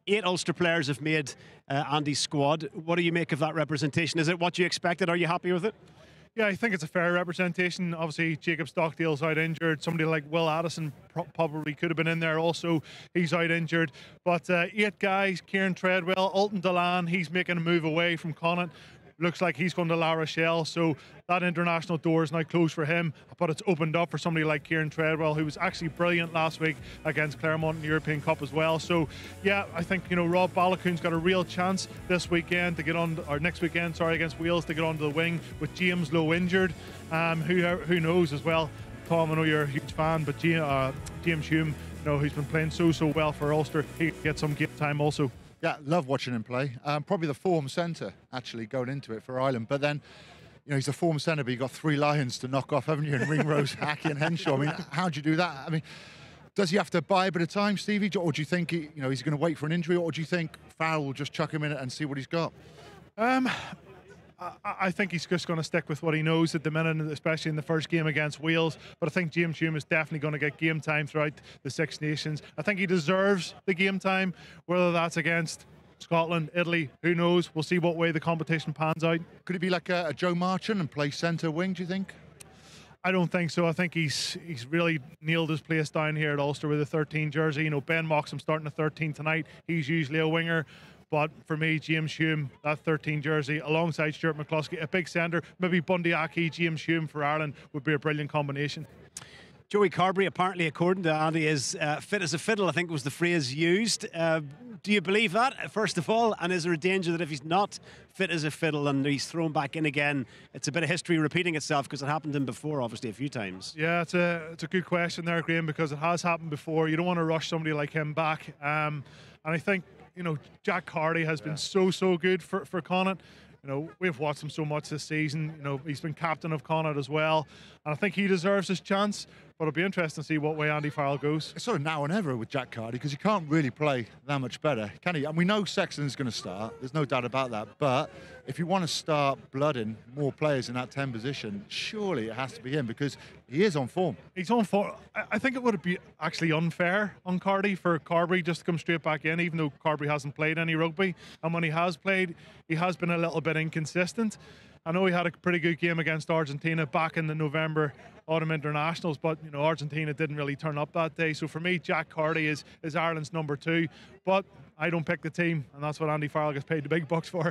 8 Ulster players have made Andy's squad. What do you make of that representation? Is it what you expected? Are you happy with it? Yeah, I think it's a fair representation. Obviously, Jacob Stockdale's out injured. Somebody like Will Addison probably could have been in there also. He's out injured. But 8 guys, Kieran Treadwell, Alton Delan, he's making a move away from Connacht. Looks like he's going to La Rochelle, so that international door is now closed for him, but it's opened up for somebody like Kieran Treadwell, who was actually brilliant last week against Claremont in the European Cup as well. So yeah, I think, you know, Rob Balakoon's got a real chance this weekend to get on, or next weekend, sorry, against Wales, to get onto the wing with James Lowe injured. Who knows as well. Tom, I know you're a huge fan, but James Hume, you know, who's been playing so well for Ulster, he gets some game time also. Yeah, love watching him play. Probably the form centre, actually, going into it for Ireland. But then, you know, he's a form centre, but you've got 3 Lions to knock off, haven't you? And Ringrose, Hackey and Henshaw. I mean, how do you do that? I mean, does he have to buy a bit of time, Stevie? Or do you think, he's going to wait for an injury? Or do you think Farrell will just chuck him in and see what he's got? I think he's just going to stick with what he knows at the minute, especially in the first game against Wales. But I think James Hume is definitely going to get game time throughout the Six Nations. I think he deserves the game time, whether that's against Scotland, Italy, who knows? We'll see what way the competition pans out. Could he be like a Joe Marchant and play centre wing, do you think? I don't think so. I think he's really nailed his place down here at Ulster with a 13 jersey. You know, Ben Moxham starting a 13 tonight. He's usually a winger. But for me, James Hume, that 13 jersey, alongside Stuart McCluskey, a big centre, maybe Bundy Aki, James Hume for Ireland would be a brilliant combination. Joey Carbery, apparently, according to Andy, is fit as a fiddle, I think was the phrase used. Do you believe that, first of all? And is there a danger that if he's not fit as a fiddle and he's thrown back in again, it's a bit of history repeating itself, because it happened to him before, obviously, a few times? Yeah, it's a good question there, Graham, because it has happened before. You don't want to rush somebody like him back. And I think, you know, Jack Carty has been so good for Connacht. You know, we've watched him so much this season. You know, he's been captain of Connacht as well. And I think he deserves his chance. But it'll be interesting to see what way Andy Farrell goes. It's sort of now and ever with Jack Carty, because he can't really play that much better, can he? And we know Sexton's going to start. There's no doubt about that. But if you want to start blooding more players in that 10 position, surely it has to be him, because he is on form. He's on form. I think it would be actually unfair on Carty for Carbery just to come straight back in, even though Carbery hasn't played any rugby. And when he has played, he has been a little bit inconsistent. I know he had a pretty good game against Argentina back in the November Autumn Internationals, but you know, Argentina didn't really turn up that day. So for me, Jack Carty is Ireland's number 2. But I don't pick the team, and that's what Andy Farrell gets paid the big bucks for.